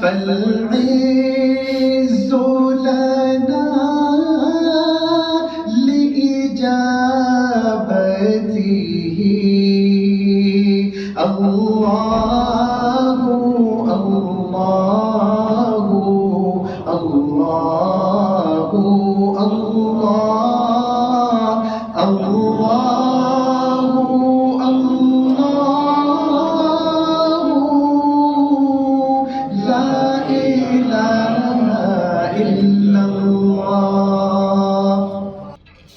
فالعز لنا لإجابته الله الله الله الله الله الله لا إله إلا الله।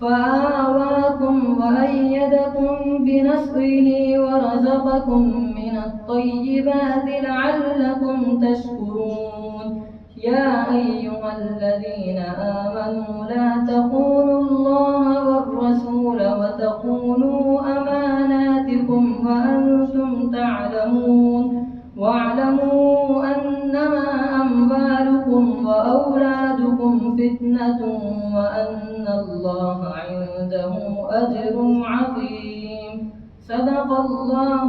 فآواكم وأيدكم بنصره ورزقكم من الطيبات لعلكم تشكرون. يا أيها الذين آمنوا لا تخونوا الله والرسول وتخونوا أماناتكم وأنتم تعلمون. واعلموا أنما أموالكم وأولادكم فتنة وأن الله عنده أجر عظيم. صدق الله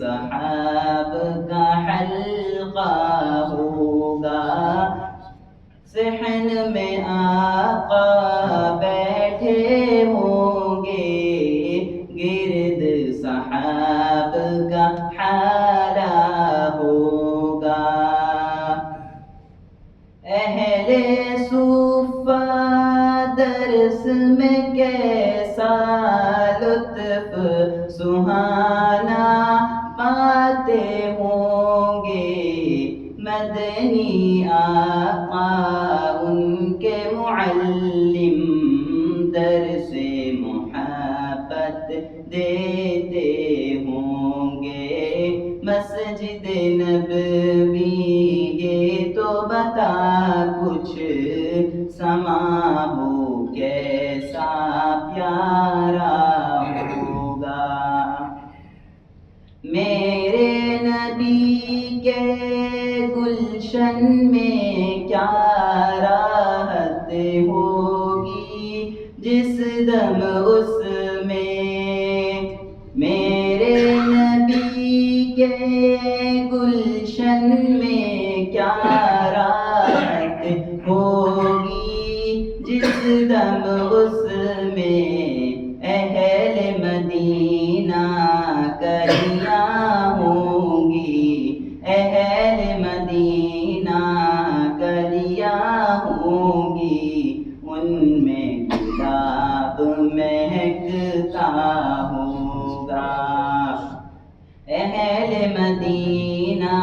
صحاب کا حلقہ ہوگا، صحن میں آقا بیٹھے ہوں گے، گرد صحاب کا حالہ ہوگا۔ اہل صوفہ درس میں کیسا لطف سہانا باتیں ہوں گے، مدنی آقا ان کے معلم درس محبت دیتے ہوں گے۔ مسجد نبوی یہ تو بتا کچھ سما ہو کیسا پیارا ہوگا، میرے نبی کے گلشن میں کیا راحت ہوگی جس دم اس میں، میرے نبی کے گلشن میں کیا راحت ہوگی جس دم اس میں، اہل مدینہ کلیاں ہوں گی، اہل مدینہ کلیاں ہوں گی، ان میں گلاب مہکتا ہوگا، اہل مدینہ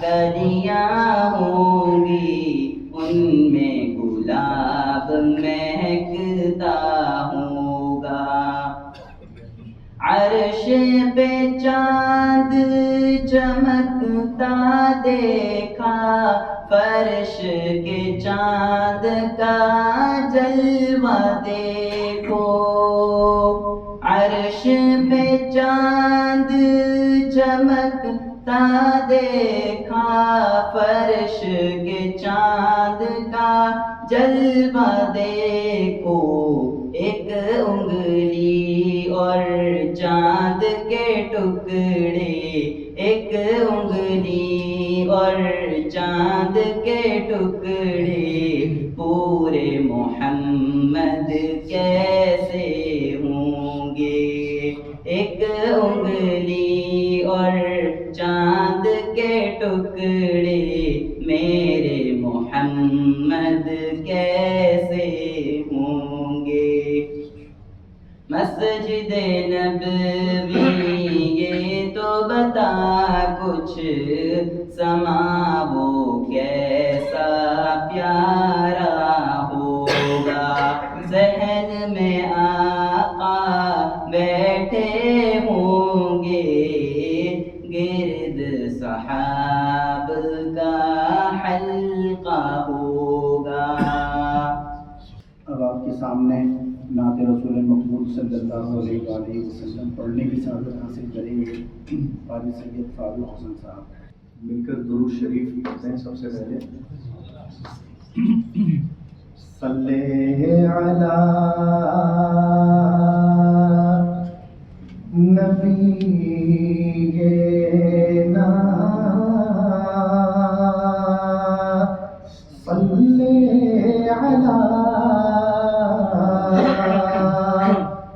کلیاں ہوں گی، ان میں گلاب مہکتا ہوگا۔ عرش پہ چاند چمکتا دیکھا، فرش کے چاند کا جلوہ دیکھو، عرش پہ چاند چمکتا دیکھا، فرش کے چاند کا جلوہ دیکھو، ایک انگلی اور چاند کے ٹکڑے، ایک انگلی اور چاند کے ٹکڑے، پورے محمد کیسے ہوں گے، ایک انگلی اور چاند کے ٹکڑے، میرے محمد کیسے ہوں گے۔ مسجد نبوی یہ تو بتا کچھ سما وہ کیسا پیارا ہوگا، ذہن میں آقا بیٹھے ہوں گے، گرد صحاب کا حلقہ ہوگا۔ اب آپ کے سامنے نعت رسول مقبول صلی اللہ علیہ وآلہ وسلم پڑھنے کی سعادت حاصل کریں گے قاری سید فاروق حسن صاحب، مل کر درود شریف پڑھتے ہیں۔ سب سے پہلے صلی علی نبینا صلی علی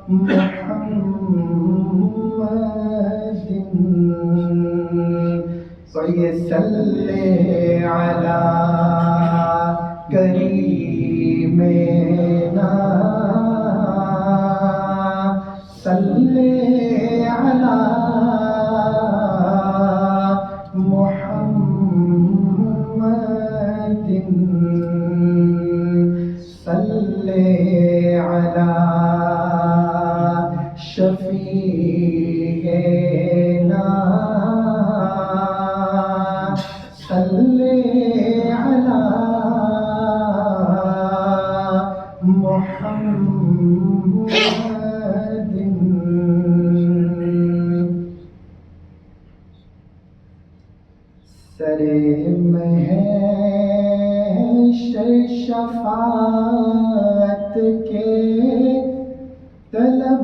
محمد صلی علی کریمنا صلی علی محمد صلی علی شفیعنا صلی علی محمد سر محشر شفاعت کے طلبگاروں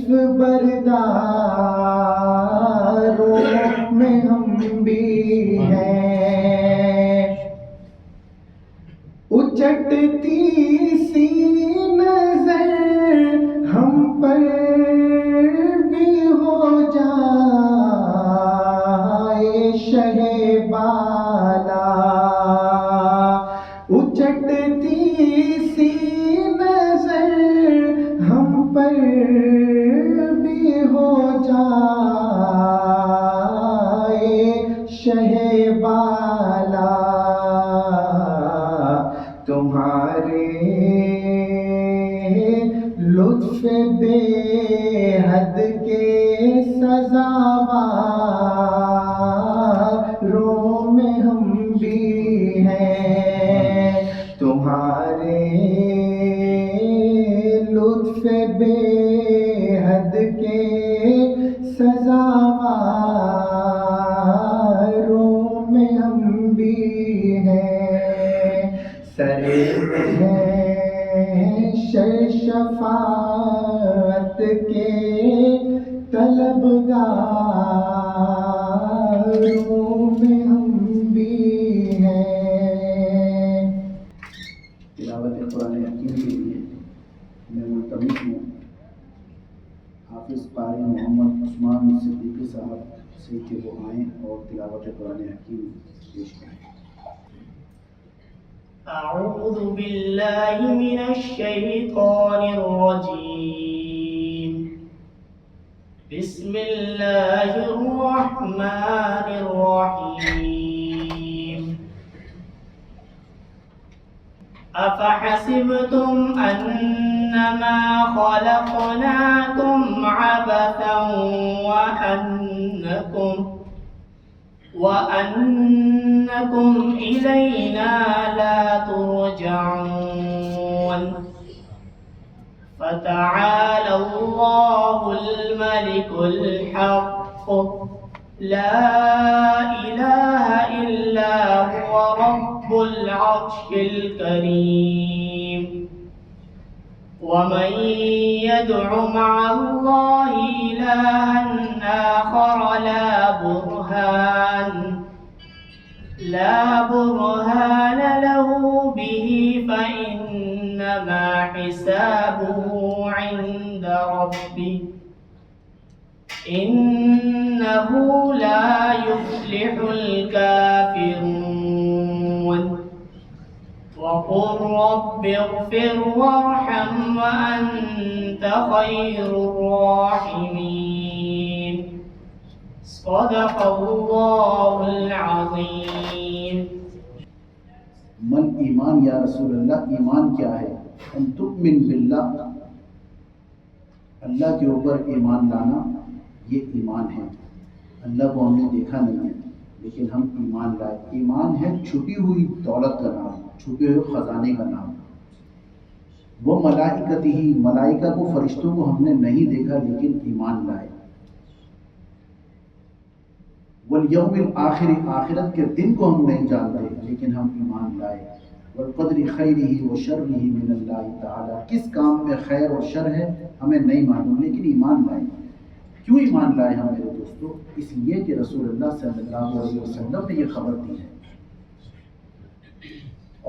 لطف برداروں میں ہم بھی ہیں، اچٹتی سی نظر ہم پر بھی ہو جائے شہ بالا، اچٹتی سی نظر ہم پر بھی ہو جائے شہ بالا، تمہارے لطف بے حد کے سزاواروں میں ہم بھی ہیں، تمہارے لطف بے حد کے سزاواروں میں ہم بھی ہیں، سرے شفاعت کے طلبگاروں میں ہم بھی ہیں۔ تلاوت قرآن حکیم کے لیے میں ملتمس ہوں حافظ قاری محمد عثمان صدیقی صاحب سے کہ وہ آئیں اور تلاوت قرآن حکیم پیش کریں۔ أعوذ بالله من الشيطان الرجيم، بسم الله الرحمن الرحيم، أفحسبتم أنما خلقناكم عبثا وأنكم إلينا لا ترجعون، فتعالى الله الملك الحق، لا إله إلا هو رب العرش الكريم، ومن يدع مع الله إلها آخر لا برهان له به فإنما حسابه عند ربه، إنه لا يفلح الكافرون، وقل رب اغفر وارحم وأنت خير الراحمين، صدق الله العظيم۔ من ایمان یا رسول اللہ، ایمان کیا ہے؟ ان تؤمن باللہ، اللہ کے اوپر ایمان لانا یہ ایمان ہے۔ اللہ کو ہم نے دیکھا نہیں ہے لیکن ہم ایمان لائے۔ ایمان ہے چھپی ہوئی دولت کا نام، چھپے ہوئے خزانے کا نام۔ وہ ملائکتی ہی، ملائکہ کو، فرشتوں کو ہم نے نہیں دیکھا لیکن ایمان لائے۔ والیوم الآخر، آخرت کے دن کو ہم نہیں جانتے لیکن ہم ایمان لائے۔ والقدر خیرہ وشرہ من اللہ تعالی، کس کام میں خیر اور شر ہے ہمیں نہیں معلوم لیکن ایمان لائے۔ کیوں ایمان لائے ہم میرے دوستو؟ اس لیے کہ رسول اللہ صلی اللہ علیہ وسلم نے یہ خبر دی ہے،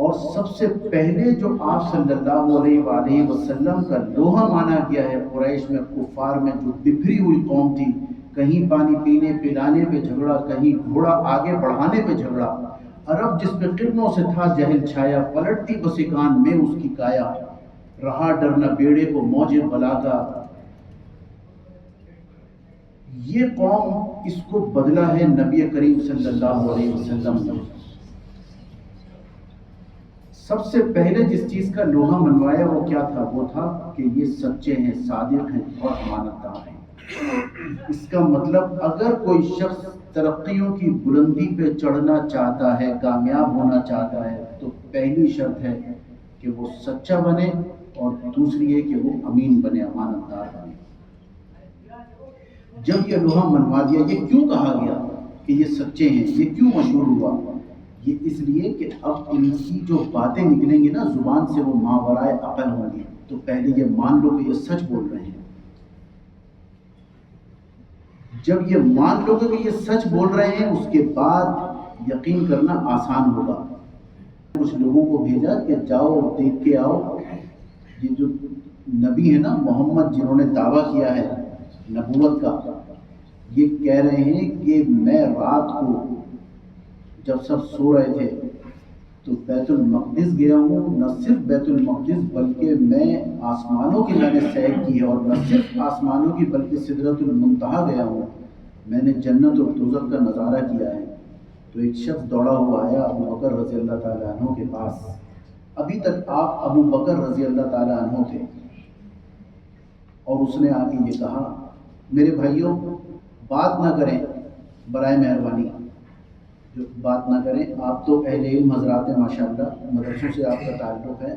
اور سب سے پہلے جو آپ صلی اللہ علیہ وآلہ وسلم کا لوہا مانا گیا ہے قریش میں، کفار میں، جو بکھری ہوئی قوم تھی، کہیں پانی پینے پلانے پہ جھگڑا، کہیں گھوڑا آگے بڑھانے پہ جھگڑا، عرب جس پہ قرنوں سے تھا جہل چھایا، پلٹتی بسکان میں اس کی کایا، رہا ڈرنا بیڑے کو موج بلا کا۔ یہ قوم، اس کو بدلا ہے نبی کریم صلی اللہ علیہ وسلم نے۔ سب سے پہلے جس چیز کا لوہا منوایا وہ کیا تھا؟ وہ تھا کہ یہ سچے ہیں، صادق ہیں اور امانتدار ہیں۔ اس کا مطلب اگر کوئی شخص ترقیوں کی بلندی پہ چڑھنا چاہتا ہے، کامیاب ہونا چاہتا ہے، تو پہلی شرط ہے کہ وہ سچا بنے، اور دوسری ہے کہ وہ امین بنے، امانتدار بنے۔ جب یہ لوہا منوا دیا، یہ کیوں کہا گیا کہ یہ سچے ہیں؟ یہ کیوں مشہور ہوا؟ یہ اس لیے کہ اب ان کی جو باتیں نکلیں گی نا زبان سے، وہ ماورائے عقل ہوں گی، تو پہلے یہ مان لو کہ یہ سچ بول رہے ہیں۔ جب یہ مان لو گے کہ یہ سچ بول رہے ہیں، اس کے بعد یقین کرنا آسان ہوگا۔ کچھ لوگوں کو بھیجا کہ جاؤ دیکھ کے آؤ، یہ جو نبی ہے نا محمد، جنہوں نے دعویٰ کیا ہے نبوت کا، یہ کہہ رہے ہیں کہ میں رات کو جب سب سو رہے تھے تو بیت المقدس گیا ہوں، نہ صرف بیت المقدس بلکہ میں آسمانوں کی میں نے سیر کی ہے، اور نہ صرف آسمانوں کی بلکہ سدرۃ المنتہا گیا ہوں، میں نے جنت اور دوزخ کا نظارہ کیا ہے۔ تو ایک شخص دوڑا ہوا آیا ابو بکر رضی اللہ تعالیٰ عنہ کے پاس، ابھی تک آپ ابو بکر رضی اللہ تعالیٰ عنہ تھے، اور اس نے آ کے یہ کہا میرے بھائیوں بات نہ کریں برائے مہربانی، جو بات نہ کریں، آپ تو اہل علم حضرات ہیں ماشاءاللہ، مدرسوں سے آپ کا تعلق ہے،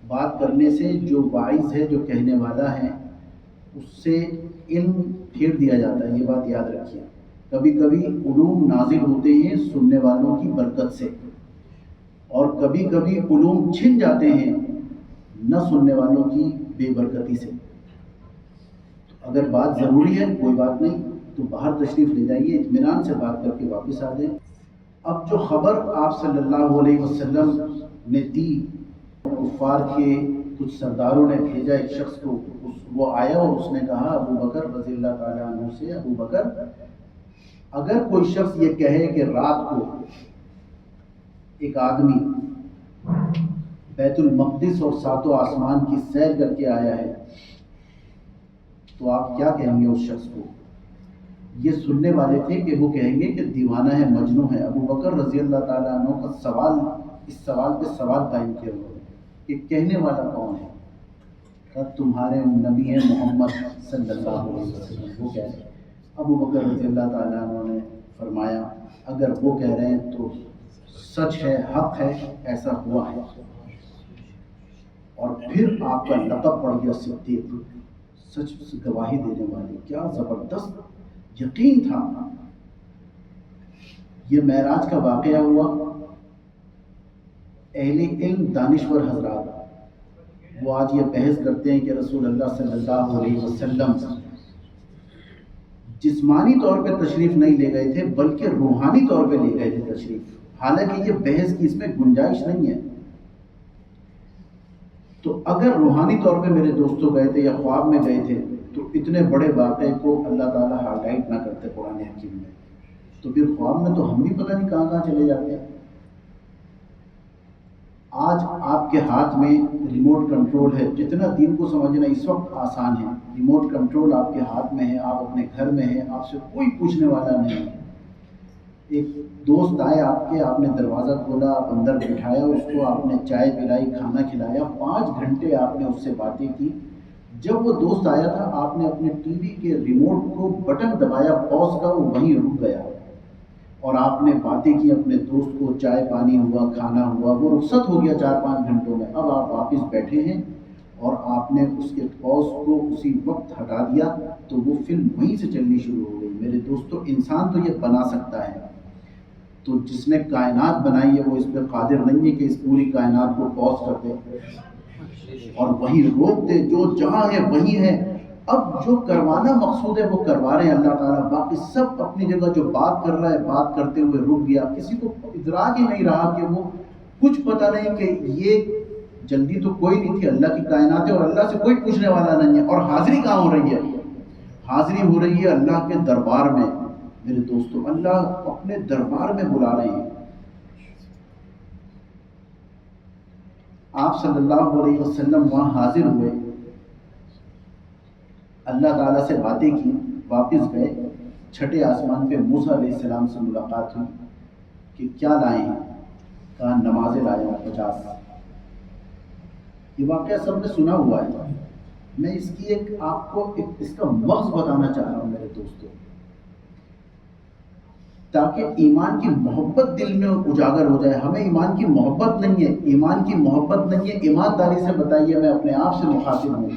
بات کرنے سے جو واعظ ہے، جو کہنے والا ہے، اس سے علم پھیر دیا جاتا ہے، یہ بات یاد رکھیے۔ کبھی کبھی علوم نازل ہوتے ہیں سننے والوں کی برکت سے، اور کبھی کبھی علوم چھن جاتے ہیں نہ سننے والوں کی بے برکتی سے۔ تو اگر بات ضروری ہے کوئی بات نہیں، تو باہر تشریف لے جائیے، اطمینان سے بات کر کے واپس آ جائیں۔ اب جو خبر آپ صلی اللہ علیہ وسلم نے دی، کفار کے کچھ سرداروں نے بھیجا ایک شخص کو، وہ آیا اور اس نے کہا ابو بکر رضی اللہ تعالیٰ عنہ سے، ابو بکر اگر کوئی شخص یہ کہے کہ رات کو ایک آدمی بیت المقدس اور ساتوں آسمان کی سیر کر کے آیا ہے تو آپ کیا کہیں گے اس شخص کو؟ یہ سننے والے تھے کہ وہ کہیں گے کہ دیوانہ ہے، مجنون ہے۔ ابو بکر رضی اللہ تعالیٰ عنہ کا سوال، اس سوال پہ سوال قائم کیا ہوا ہے کہ کہنے والا کون ہے؟ کہ تمہارے نبی ہیں محمد صلی اللہ علیہ وسلم، وہ کہہ رہے ہیں۔ ابو بکر رضی اللہ تعالیٰ عنہ نے فرمایا اگر وہ کہہ رہے ہیں تو سچ ہے، حق ہے، ایسا ہوا ہے۔ اور پھر آپ کا لقب پڑ گیا صدیق، سچ گواہی دینے والے۔ کیا زبردست یقین تھا۔ یہ معراج کا واقعہ ہوا، اہل علم دانشور حضرات وہ آج یہ بحث کرتے ہیں کہ رسول اللہ صلی اللہ علیہ وسلم جسمانی طور پہ تشریف نہیں لے گئے تھے بلکہ روحانی طور پہ لے گئے تھے تشریف، حالانکہ یہ بحث کی اس میں گنجائش نہیں ہے۔ تو اگر روحانی طور پہ میرے دوستوں گئے تھے یا خواب میں گئے تھے تو اتنے بڑے واقعے کو اللہ تعالیٰ ہائی لائٹ نہ کرتے قرآن حکیم میں، تو پھر خواب میں تو ہم بھی پتہ نہیں کہاں کہاں چلے جاتے ہیں۔ آج آپ کے ہاتھ میں ریموٹ کنٹرول ہے، جتنا دین کو سمجھنا اس وقت آسان ہے، ریموٹ کنٹرول آپ کے ہاتھ میں ہے، آپ اپنے گھر میں ہیں، آپ سے کوئی پوچھنے والا نہیں ہے۔ ایک دوست آئے آپ کے، آپ نے دروازہ کھولا، آپ اندر بٹھایا اس کو، آپ نے چائے پلائی، کھانا کھلایا، 5 گھنٹے آپ نے اس سے باتیں کی۔ جب وہ دوست آیا تھا آپ نے اپنے ٹی وی کے ریموٹ کو بٹن دبایا پاز کا، وہ وہیں رک گیا اور آپ نے باتیں کی اپنے دوست کو، چائے پانی ہوا، کھانا ہوا، وہ رخصت ہو گیا 4-5 گھنٹوں میں۔ اب آپ واپس بیٹھے ہیں اور آپ نے اس کے پاز کو اسی وقت ہٹا دیا تو وہ فلم وہیں سے چلنی شروع ہو گئی۔ میرے دوستو انسان تو یہ بنا سکتا ہے، تو جس نے کائنات بنائی ہے وہ اس پہ قادر نہیں ہے کہ اس پوری کائنات کو پاز کر دے اور وہیں روک دے، جو جہاں ہے وہیں ہے۔ اب جو کروانا مقصود ہے وہ کروا رہے ہیں اللہ تعالیٰ، باقی سب اپنی جگہ، جو بات کر رہا ہے بات کرتے ہوئے رک گیا، کسی کو ادراک ہی نہیں رہا کہ وہ کچھ پتہ نہیں کہ یہ جلدی تو کوئی نہیں تھی، اللہ کی کائنات ہے اور اللہ سے کوئی پوچھنے والا نہیں ہے۔ اور حاضری کہاں ہو رہی ہے؟ حاضری ہو رہی ہے اللہ کے دربار میں۔ میرے دوستو اللہ اپنے دربار میں بلا رہے ہیں۔ آپ صلی اللہ علیہ وسلم وہاں حاضر ہوئے، اللہ تعالیٰ سے باتیں کی، واپس گئے، چھٹے آسمان پہ موسیٰ علیہ السلام سے ملاقات ہوئی کہ کیا لائے ہیں؟ کہا نمازیں لائے ہیں 50۔ یہ واقعہ سب نے سنا ہوا ہے، میں اس کی آپ کو اس کا مغز بتانا چاہ رہا ہوں میرے دوستوں، تاکہ ایمان کی محبت دل میں اجاگر ہو جائے۔ ہمیں ایمان کی محبت نہیں ہے، ایمان کی محبت نہیں ہے۔ ایمانداری سے بتائیے، میں اپنے آپ سے مخاطب ہوں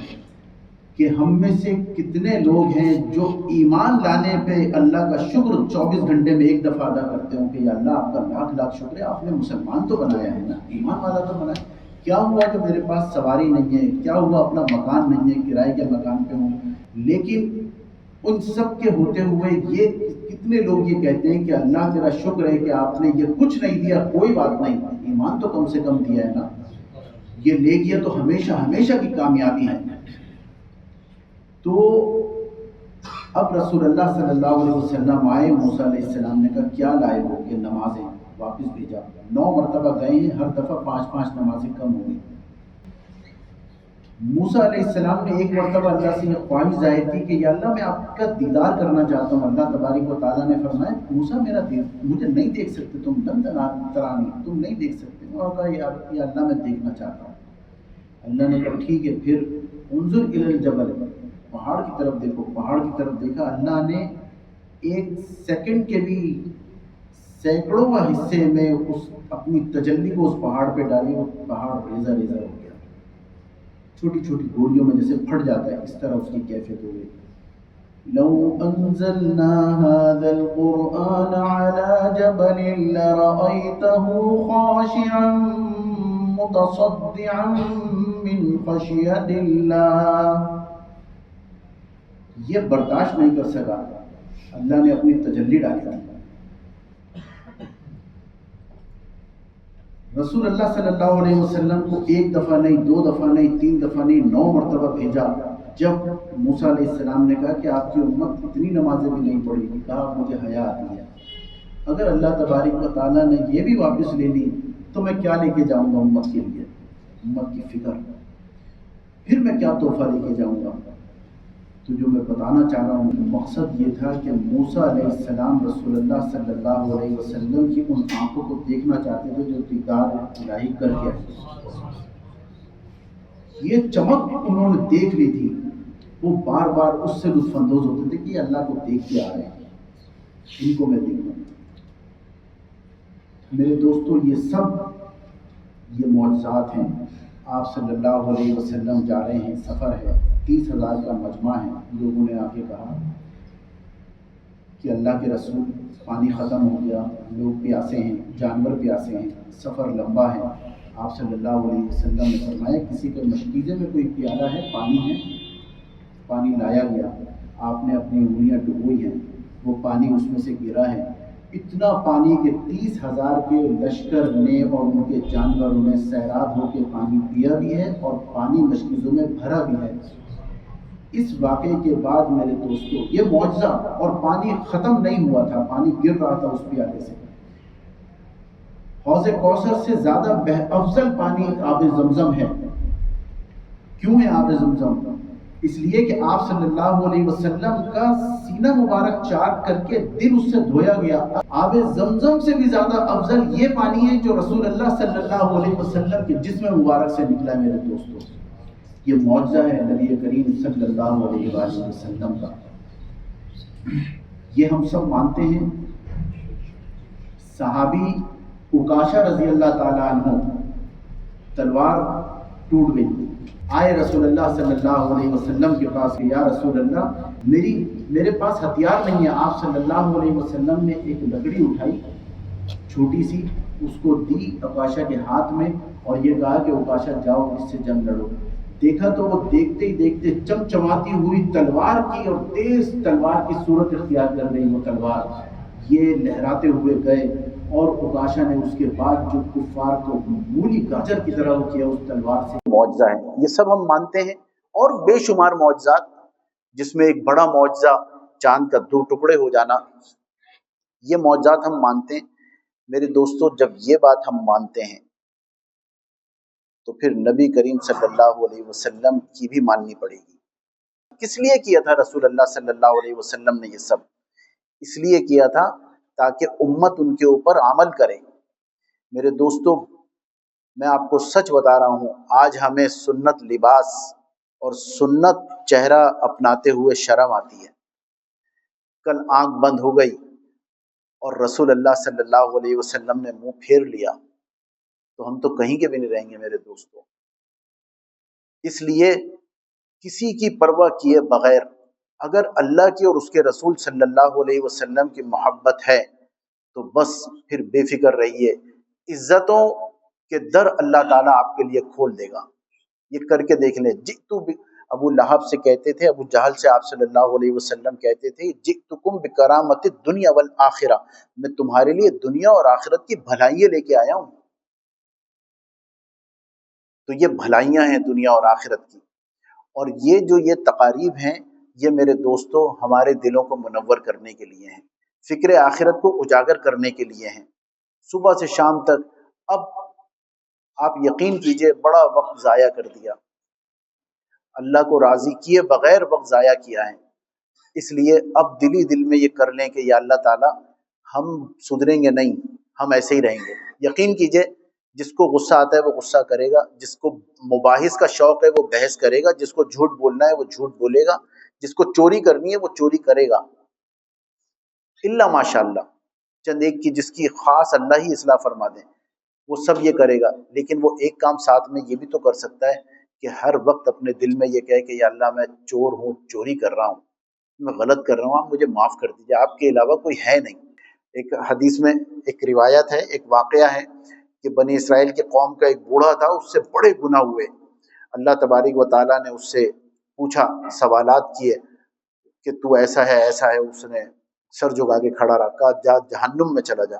کہ ہم میں سے کتنے لوگ ہیں جو ایمان لانے پہ اللہ کا شکر 24 گھنٹے میں ایک دفعہ ادا کرتے ہوں کہ یا اللہ آپ کا لاکھ لاکھ شکر ہے، آپ نے مسلمان تو بنایا ہے نا، ایمان والا تو بنایا۔ کیا ہوا کہ میرے پاس سواری نہیں ہے، کیا ہوا اپنا مکان نہیں ہے، کرائے کے مکان پہ ہوں، لیکن ان سب کے ہوتے ہوئے یہ کتنے لوگ یہ کہتے ہیں کہ اللہ تیرا شکر ہے کہ آپ نے یہ کچھ نہیں دیا، کوئی بات نہیں، ایمان تو کم سے کم دیا ہے نا، یہ لے گیا تو ہمیشہ ہمیشہ کی کامیابی ہے۔ تو اب رسول اللہ صلی اللہ علیہ وسلم آئے، موسیٰ علیہ السلام نے کہا کیا لائے ہو؟ کہ نمازیں، واپس بھیجا۔ 9 مرتبہ گئے ہیں، ہر دفعہ 5 نمازیں کم ہو گئی۔ موسیٰ علیہ السلام نے ایک مرتبہ اللہ سے یہ خواہش ظاہر کی کہ یا اللہ میں آپ کا دیدار کرنا چاہتا ہوں۔ اللہ تبارک و تعالیٰ نے فرمایا موسیٰ میرا مجھے نہیں دیکھ سکتے تم، لن ترانی، تم نہیں دیکھ سکتے۔ اور کہا یا اللہ میں دیکھنا چاہتا ہوں۔ اللہ نے کہا ٹھیک ہے، پھر انظر الی الجبل، پہاڑ کی طرف دیکھو۔ پہاڑ کی طرف دیکھا، اللہ نے 1 سیکنڈ کے بھی سینکڑوں حصے میں اس اپنی تجلی کو اس پہاڑ پہ ڈالی، وہ پہاڑ ریزہ ریزہ ہو گیا، چھوٹی چھوٹی گولیوں میں جیسے پھٹ جاتا ہے، اس طرح اس کی کیفیت ہو گئی۔ لو انزلنا هذا القرآن على جبل لرأيته خاشعا متصدعا من خشية الله، یہ برداشت نہیں کر سکا، اللہ نے اپنی تجلی ڈالی تھی۔ رسول اللہ صلی اللہ علیہ وسلم کو 1 دفعہ نہیں، 2 دفعہ نہیں، 3 دفعہ نہیں، 9 مرتبہ بھیجا۔ جب موسیٰ علیہ السلام نے کہا کہ آپ کی امت اتنی نمازیں بھی نہیں پڑھی گی، کہا مجھے حیا آتی ہے، اگر اللہ تبارک و تعالیٰ نے یہ بھی واپس لے لی تو میں کیا لے کے جاؤں گا امت کے لیے، امت کی فکر، پھر میں کیا تحفہ لے کے جاؤں گا۔ تو جو میں بتانا چاہ رہا ہوں مقصد یہ تھا کہ موسیٰ علیہ السلام رسول اللہ صلی اللہ علیہ وسلم کی ان آنکھوں کو دیکھنا چاہتے تھے جو دیدار الہی کر کے آئے۔ یہ چمک انہوں نے دیکھ لی تھی، وہ بار بار اس سے لطف اندوز ہوتے تھے کہ یہ اللہ کو دیکھ کے آ رہے ہیں، ان کو میں دیکھوں۔ میرے دوستو یہ سب یہ معجزات ہیں۔ آپ صلی اللہ علیہ وسلم جا رہے ہیں، سفر ہے، 30,000 کا مجمع ہے۔ لوگوں نے آ کے کہا کہ اللہ کے رسول پانی ختم ہو گیا، لوگ پیاسے ہیں، جانور پیاسے ہیں، سفر لمبا ہے۔ آپ صلی اللہ علیہ وسلم نے فرمایا کسی کے مشکیزے میں کوئی پیالہ ہے، پانی ہے، پانی لایا گیا، آپ نے اپنی انگلیاں ڈبوئی ہیں، وہ پانی اس میں سے گرا ہے، اتنا پانی کہ 30,000 کے لشکر نے اور ان کے جانوروں نے سیراب ہو کے پانی پیا بھی ہے اور پانی مشکیزوں میں بھرا بھی ہے۔ اس واقعے کے بعد میرے دوستو یہ معجزہ، اور پانی ختم نہیں ہوا تھا، پانی گر رہا تھا اس پیالے سے۔ حوض کوثر سے زیادہ افضل پانی آب زمزم ہے۔ کیوں ہے آب زمزم؟ اس لیے کہ آپ صلی اللہ علیہ وسلم کا سینہ مبارک چاک کر کے دل اس سے دھویا گیا۔ آب زمزم سے بھی زیادہ افضل یہ پانی ہے جو رسول اللہ صلی اللہ علیہ وسلم کے جسم مبارک سے نکلا ہے۔ میرے دوستو یہ معجزہ ہے نبی کریم صلی اللہ علیہ وآلہ وسلم کا، یہ ہم سب مانتے ہیں۔ صحابی عکاشہ رضی اللہ تعالیٰ عنہ، تلوار ٹوٹ گئی، آئے رسول اللہ صلی اللہ علیہ وسلم کے پاس کہ یا رسول اللہ میرے پاس ہتھیار نہیں ہے۔ آپ صلی اللہ علیہ وسلم نے ایک لکڑی اٹھائی چھوٹی سی، اس کو دی عکاشہ کے ہاتھ میں اور یہ کہا کہ عکاشہ جاؤ اس سے جنگ لڑو۔ دیکھا تو وہ دیکھتے ہی دیکھتے چمچماتی ہوئی تلوار کی اور تیز تلوار کی صورت اختیار کر گئی وہ تلوار، یہ لہراتے ہوئے گئے اور عکاشہ نے اس کے بعد جو کفار کو مولی گاجر کی طرح کیا اس تلوار سے۔ معجزہ ہے، یہ سب ہم مانتے ہیں، اور بے شمار معجزات، جس میں ایک بڑا معجزہ چاند کا 2 ٹکڑے ہو جانا، یہ معجزات ہم مانتے ہیں۔ میرے دوستو جب یہ بات ہم مانتے ہیں تو پھر نبی کریم صلی اللہ علیہ وسلم کی بھی ماننی پڑے گی۔ کس لیے کیا تھا رسول اللہ صلی اللہ علیہ وسلم نے یہ سب؟ اس لیے کیا تھا تاکہ امت ان کے اوپر عمل کرے۔ میرے دوستو میں آپ کو سچ بتا رہا ہوں، آج ہمیں سنت لباس اور سنت چہرہ اپناتے ہوئے شرم آتی ہے۔ کل آنکھ بند ہو گئی اور رسول اللہ صلی اللہ علیہ وسلم نے منہ پھیر لیا تو ہم تو کہیں کے بھی نہیں رہیں گے میرے دوستو۔ اس لیے کسی کی پرواہ کیے بغیر اگر اللہ کی اور اس کے رسول صلی اللہ علیہ وسلم کی محبت ہے تو بس پھر بے فکر رہیے، عزتوں کے در اللہ تعالیٰ آپ کے لیے کھول دے گا۔ یہ کر کے دیکھ لیں، ابو لہب سے کہتے تھے، ابو جہل سے آپ صلی اللہ علیہ وسلم کہتے تھے جئتکم بکرامت الدنیا والآخرہ، میں تمہارے لیے دنیا اور آخرت کی بھلائیاں لے کے آیا ہوں۔ تو یہ بھلائیاں ہیں دنیا اور آخرت کی، اور یہ تقاریب ہیں، یہ میرے دوستوں ہمارے دلوں کو منور کرنے کے لیے ہیں، فکر آخرت کو اجاگر کرنے کے لیے ہیں، صبح سے شام تک۔ اب آپ یقین کیجئے بڑا وقت ضائع کر دیا، اللہ کو راضی کیے بغیر وقت ضائع کیا ہے، اس لیے اب دل ہی دل میں یہ کر لیں کہ یا اللہ تعالی ہم سدھریں گے نہیں، ہم ایسے ہی رہیں گے۔ یقین کیجئے جس کو غصہ آتا ہے وہ غصہ کرے گا، جس کو مباحث کا شوق ہے وہ بحث کرے گا، جس کو جھوٹ بولنا ہے وہ جھوٹ بولے گا، جس کو چوری کرنی ہے وہ چوری کرے گا، الا ماشاء اللہ، چند ایک کی جس کی خاص اللہ ہی اصلاح فرما دیں وہ سب یہ کرے گا۔ لیکن وہ ایک کام ساتھ میں یہ بھی تو کر سکتا ہے کہ ہر وقت اپنے دل میں یہ کہے کہ یا اللہ میں چور ہوں، چوری کر رہا ہوں، میں غلط کر رہا ہوں، آپ مجھے معاف کر دیجیے، آپ کے علاوہ کوئی ہے نہیں۔ ایک حدیث میں ایک روایت ہے، ایک واقعہ ہے کہ بنی اسرائیل کے قوم کا ایک بوڑھا تھا، اس سے بڑے گناہ ہوئے، اللہ تبارک و تعالیٰ نے اس سے پوچھا، سوالات کیے کہ تو ایسا ہے ایسا ہے، اس نے سر جھکا کے کھڑا رہا، کہا جا جہنم میں چلا جا۔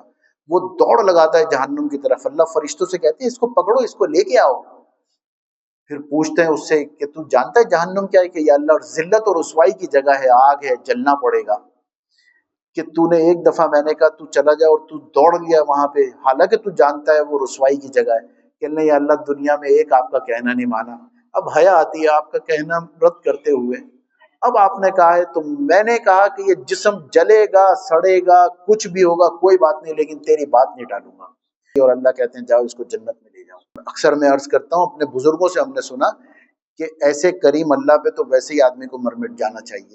وہ دوڑ لگاتا ہے جہنم کی طرف، اللہ فرشتوں سے کہتے ہیں اس کو پکڑو، اس کو لے کے آؤ۔ پھر پوچھتے ہیں اس سے کہ تو جانتا ہے جہنم کیا ہے؟ کہ یا اللہ ذلت اور رسوائی کی جگہ ہے، آگ ہے، جلنا پڑے گا۔ کہ تو نے ایک دفعہ میں نے کہا تو چلا جا اور تو دوڑ لیا وہاں پہ، حالانکہ تو جانتا ہے وہ رسوائی کی جگہ ہے۔ کہ نہیں یا اللہ دنیا میں ایک آپ کا کہنا نہیں مانا، اب حیا آتی ہے آپ کا کہنا رد کرتے ہوئے۔ اب آپ نے کہا ہے تو میں نے کہا کہ یہ جسم جلے گا، سڑے گا، کچھ بھی ہوگا کوئی بات نہیں، لیکن تیری بات نہیں ٹالوں گا۔ اور اللہ کہتے ہیں جاؤ اس کو جنت میں لے جاؤ۔ اکثر میں عرض کرتا ہوں، اپنے بزرگوں سے ہم نے سنا کہ ایسے کریم اللہ پہ تو ویسے ہی آدمی کو مر مٹ جانا چاہیے۔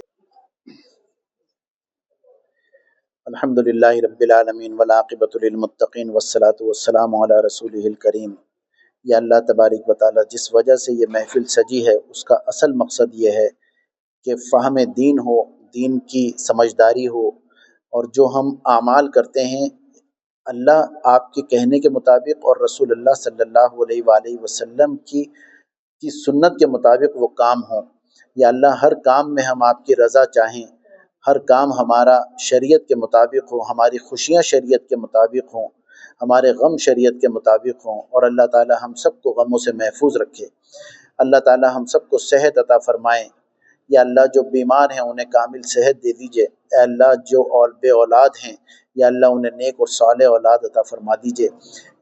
الحمدللہ رب العالمین والعاقبۃ للمتقین والصلاۃ والسلام علی رسولہ الکریم۔ یا اللہ تبارک و تعالی جس وجہ سے یہ محفل سجی ہے اس کا اصل مقصد یہ ہے کہ فہم دین ہو، دین کی سمجھداری ہو، اور جو ہم اعمال کرتے ہیں اللہ آپ کے کہنے کے مطابق اور رسول اللہ صلی اللہ علیہ وآلہ وسلم کی سنت کے مطابق وہ کام ہوں۔ یا اللہ ہر کام میں ہم آپ کی رضا چاہیں، ہر کام ہمارا شریعت کے مطابق ہو، ہماری خوشیاں شریعت کے مطابق ہوں، ہمارے غم شریعت کے مطابق ہوں، اور اللہ تعالی ہم سب کو غموں سے محفوظ رکھے۔ اللہ تعالی ہم سب کو صحت عطا فرمائیں۔ یا اللہ جو بیمار ہیں انہیں کامل صحت دے دیجئے۔ اے اللہ جو بے اولاد ہیں یا اللہ انہیں نیک اور صالح اولاد عطا فرما دیجئے۔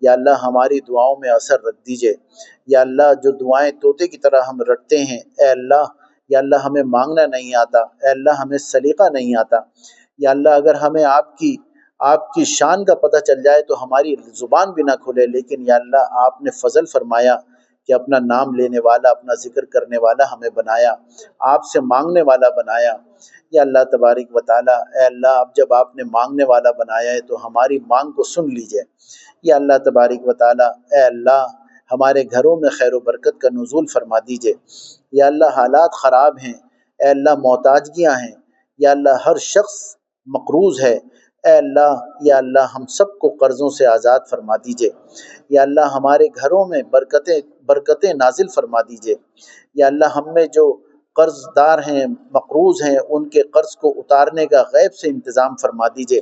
یا اللہ ہماری دعاؤں میں اثر رکھ دیجئے۔ یا اللہ جو دعائیں طوطے کی طرح ہم رٹتے ہیں، اے اللہ یا اللہ ہمیں مانگنا نہیں آتا، اے اللہ ہمیں سلیقہ نہیں آتا، یا اللہ اگر ہمیں آپ کی شان کا پتہ چل جائے تو ہماری زبان بھی نہ کھلے، لیکن یا اللہ آپ نے فضل فرمایا کہ اپنا نام لینے والا، اپنا ذکر کرنے والا ہمیں بنایا، آپ سے مانگنے والا بنایا۔ یا اللہ تبارک و تعالی اے اللہ اب جب آپ نے مانگنے والا بنایا ہے تو ہماری مانگ کو سن لیجئے۔ یا اللہ تبارک و تعالی اے اللہ ہمارے گھروں میں خیر و برکت کا نزول فرما دیجئے۔ یا اللہ حالات خراب ہیں، اے اللہ محتاجگیاں ہیں، یا اللہ ہر شخص مقروض ہے، اے اللہ یا اللہ ہم سب کو قرضوں سے آزاد فرما دیجئے۔ یا اللہ ہمارے گھروں میں برکتیں نازل فرما دیجئے۔ یا اللہ ہم میں جو قرض دار ہیں، مقروض ہیں، ان کے قرض کو اتارنے کا غیب سے انتظام فرما دیجئے۔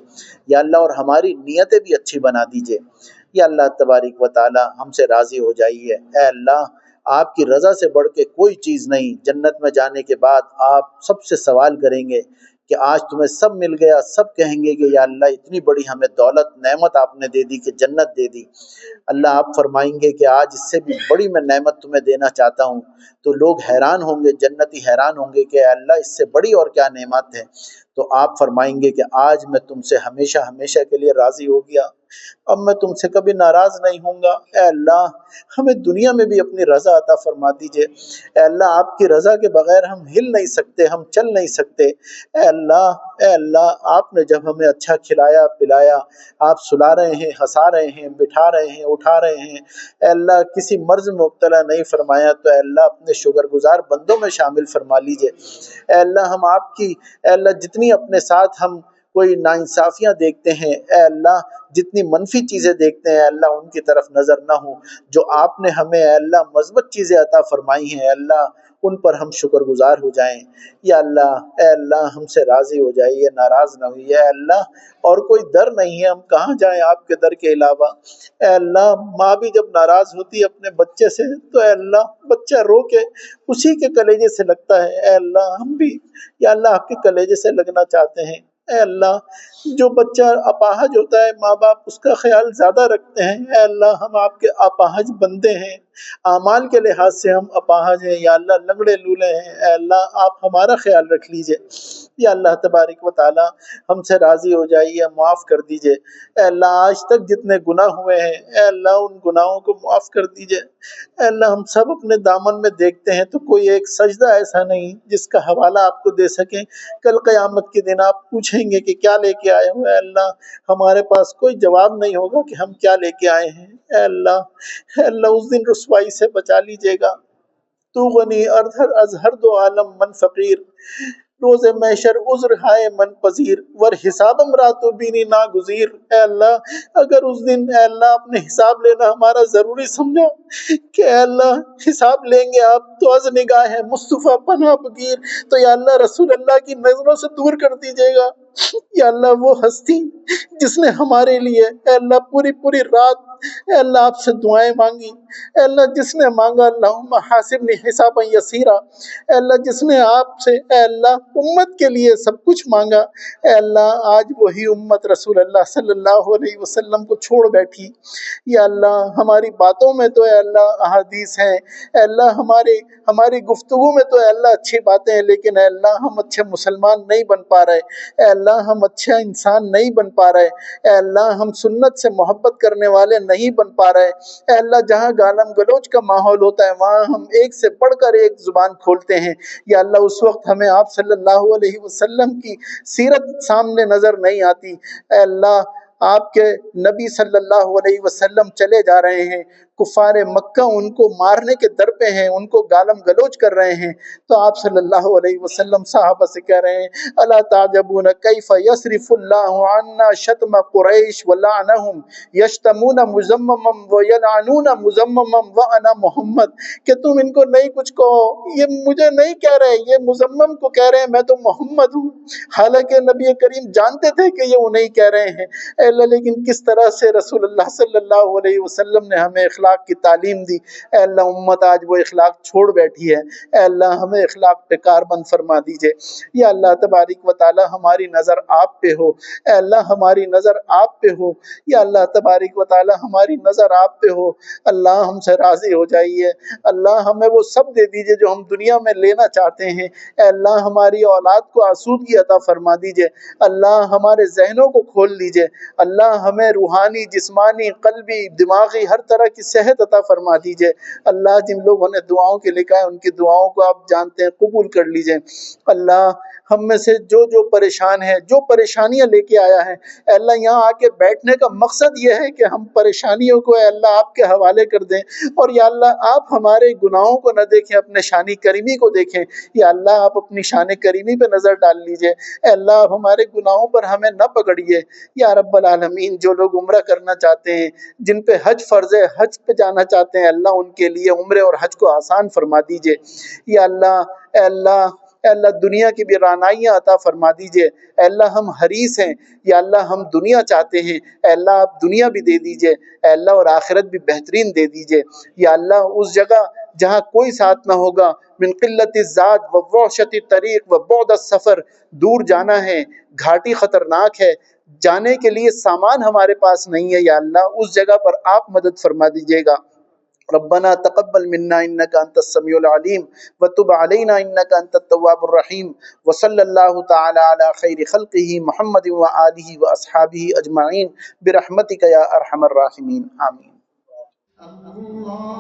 یا اللہ اور ہماری نیتیں بھی اچھی بنا دیجئے۔ یا اللہ تبارک و تعالی ہم سے راضی ہو جائیے۔ اے اللہ آپ کی رضا سے بڑھ کے کوئی چیز نہیں، جنت میں جانے کے بعد آپ سب سے سوال کریں گے کہ آج تمہیں سب مل گیا، سب کہیں گے کہ یا اللہ اتنی بڑی ہمیں دولت نعمت آپ نے دے دی کہ جنت دے دی۔ اللہ آپ فرمائیں گے کہ آج اس سے بھی بڑی میں نعمت تمہیں دینا چاہتا ہوں، تو لوگ حیران ہوں گے، جنتی حیران ہوں گے کہ اے اللہ اس سے بڑی اور کیا نعمت ہے؟ تو آپ فرمائیں گے کہ آج میں تم سے ہمیشہ ہمیشہ کے لیے راضی ہو گیا، اب میں تم سے کبھی ناراض نہیں ہوں گا۔ اے اللہ ہمیں دنیا میں بھی اپنی رضا عطا فرما دیجئے۔ اے اللہ آپ کی رضا کے بغیر ہم ہل نہیں سکتے، ہم چل نہیں سکتے۔ اے اللہ آپ نے جب ہمیں اچھا کھلایا پلایا، آپ سلا رہے ہیں، ہنسا رہے ہیں، بٹھا رہے ہیں، اٹھا رہے ہیں، اے اللہ کسی مرض میں مبتلا نہیں فرمایا، تو اے اللہ اپنے شکر گزار بندوں میں شامل فرما لیجئے۔ اے اللہ ہم آپ کی اے اللہ جتنی اپنے ساتھ ہم کوئی ناانصافیاں دیکھتے ہیں، اے اللہ جتنی منفی چیزیں دیکھتے ہیں، اے اللہ ان کی طرف نظر نہ ہوں۔ جو آپ نے ہمیں اے اللہ مثبت چیزیں عطا فرمائی ہیں، اے اللہ ان پر ہم شکر گزار ہو جائیں۔ یا اللہ، اے اللہ ہم سے راضی ہو جائیے، ناراض نہ ہوئیے۔ اے اللہ اور کوئی در نہیں ہے، ہم کہاں جائیں آپ کے در کے علاوہ۔ اے اللہ ماں بھی جب ناراض ہوتی ہے اپنے بچے سے تو اے اللہ بچہ رو کے اسی کے کلیجے سے لگتا ہے۔ اے اللہ ہم بھی یا اللہ آپ کے کلیجے سے لگنا چاہتے ہیں۔ اے اللہ جو بچہ اپاہج ہوتا ہے ماں باپ اس کا خیال زیادہ رکھتے ہیں۔ اے اللہ ہم آپ کے اپاہج بندے ہیں، اعمال کے لحاظ سے ہم اپاہج ہیں یا اللہ، لنگڑے لولے ہیں۔ اے اللہ آپ ہمارا خیال رکھ لیجئے۔ یا اللہ تبارک و تعالی ہم سے راضی ہو جائیے، معاف کر دیجئے۔ اے اللہ آج تک جتنے گناہ ہوئے ہیں اے اللہ ان گناہوں کو معاف کر دیجئے۔ اے اللہ ہم سب اپنے دامن میں دیکھتے ہیں تو کوئی ایک سجدہ ایسا نہیں جس کا حوالہ آپ کو دے سکیں۔ کل قیامت کے دن آپ پوچھیں گے کہ کیا لے کے آئے ہو، اے اللہ ہمارے پاس کوئی جواب نہیں ہوگا کہ ہم کیا لے کے آئے ہیں۔ اے اللہ اس دن رسوائی سے بچا لیجئے گا۔ تو غنی از ہر دو عالم من فقیر، روز محشر عذر ہائے من پذیر، ور حسابم راتو بینی ناگزیر۔ اے اللہ اگر اس دن اے اللہ اپنے حساب لینا ہمارا ضروری سمجھا کہ اے اللہ حساب لیں گے آپ تو از نگاہ مصطفیٰ پناہ بگیر، تو یا اللہ رسول اللہ کی نظروں سے دور کر دیجیے گا۔ یا اللہ وہ ہستی جس نے ہمارے لیے اے اللہ پوری رات اے اللہ آپ سے دعائیں مانگی، اے اللہ جس نے مانگا اللہم حاسبنی حسابا یسیرا، اے اللہ جس نے آپ سے اے اللہ امت کے لیے سب کچھ مانگا، اے اللہ آج وہی امت رسول اللہ صلی اللہ علیہ وسلم کو چھوڑ بیٹھی۔ یا اللہ ہماری باتوں میں تو اے اللہ احادیث ہیں، اے اللہ ہماری گفتگو میں تو اے اللہ اچھی باتیں ہیں، لیکن اے اللہ ہم اچھے مسلمان نہیں بن پا رہے، اے اللہ ہم اچھا انسان نہیں بن پا رہے، اے اللہ ہم سنت سے محبت کرنے والے نہیں بن پا رہے۔ اے اللہ جہاں گالم گلوچ کا ماحول ہوتا ہے وہاں ہم ایک سے بڑھ کر ایک زبان کھولتے ہیں۔ یا اللہ اس وقت ہمیں آپ صلی اللہ علیہ وسلم کی سیرت سامنے نظر نہیں آتی۔ اے اللہ آپ کے نبی صلی اللہ علیہ وسلم چلے جا رہے ہیں، کفار مکہ ان کو مارنے کے در پہ ہیں، ان کو گالم گلوچ کر رہے ہیں، تو آپ صلی اللہ علیہ وسلم صحابہ سے کہہ رہے ہیں الا تعجبون کیف یصرف اللہ عنا شتم قریش ولعنہم یشتمون مذمما ویلعنون مذمما وانا محمد، کہ تم ان کو نہیں کچھ کہو، یہ مجھے نہیں کہہ رہے، یہ مذمم کو کہہ رہے ہیں، میں تو محمد ہوں۔ حالانکہ نبی کریم جانتے تھے کہ یہ انہیں کہہ رہے ہیں۔ اے اللہ لیکن کس طرح سے رسول اللہ صلی اللہ علیہ وسلم نے ہمیں اخلاق کی تعلیم دی۔ اے اللہ امت آج وہ اخلاق چھوڑ بیٹھی ہے، اے اللہ ہمیں اخلاق پہ کاربند فرما دیجئے۔ یا اللہ تبارک و تعالی ہماری نظر آپ پہ ہو، اے اللہ ہماری نظر آپ پہ ہو، یا اللہ تبارک و تعالی ہماری نظر آپ پہ ہو۔ اللہ ہم سے راضی ہو جائیے، اللہ ہمیں وہ سب دے دیجئے جو ہم دنیا میں لینا چاہتے ہیں۔ اے اللہ ہماری اولاد کو آسودگی عطا فرما دیجئے، اللہ ہمارے ذہنوں کو کھول دیجئے، اللہ ہمیں روحانی، جسمانی، قلبی، دماغی ہر طرح کی صحت عطا فرما دیجئے۔ اللہ جن لوگوں نے دعاؤں کے لکھا ہے ان کی دعاؤں کو آپ جانتے ہیں، قبول کر لیجئے۔ اللہ ہم میں سے جو پریشان ہے، جو پریشانیاں لے کے آیا ہے، اے اللہ یہاں آ کے بیٹھنے کا مقصد یہ ہے کہ ہم پریشانیوں کو اے اللہ آپ کے حوالے کر دیں، اور یا اللہ آپ ہمارے گناہوں کو نہ دیکھیں، اپنے شان کریمی کو دیکھیں۔ یا اللہ آپ اپنی شان کریمی پہ نظر ڈال لیجئے، اے اللہ آپ ہمارے گناہوں پر ہمیں نہ پکڑیے۔ یا رب العالمین جو لوگ عمرہ کرنا چاہتے ہیں، جن پہ حج فرض ہے، حج پہ جانا چاہتے ہیں، اللہ ان کے لیے عمرے اور حج کو آسان فرما دیجئے۔ یا اللہ اے اللہ اے اللہ دنیا کی بھی رعنائیاں عطا فرما دیجئے۔ اے اللہ ہم حریص ہیں، یا اللہ ہم دنیا چاہتے ہیں، اے اللہ آپ دنیا بھی دے دیجئے، اے اللہ اور آخرت بھی بہترین دے دیجئے۔ یا اللہ اس جگہ جہاں کوئی ساتھ نہ ہوگا، من قلت الزاد و وحشت الطریق و بعد السفر، دور جانا ہے، گھاٹی خطرناک ہے، جانے کے لیے سامان ہمارے پاس نہیں ہے، یا اللہ اس جگہ پر آپ مدد فرما دیجئے گا۔ ربنا تقبل منا انك انت السميع العليم وتب علينا انك انت التواب الرحيم وصلى الله تعالى على خير خلقه محمد وآله واصحابه اجمعين برحمتك يا ارحم الراحمين آمين۔ اللہ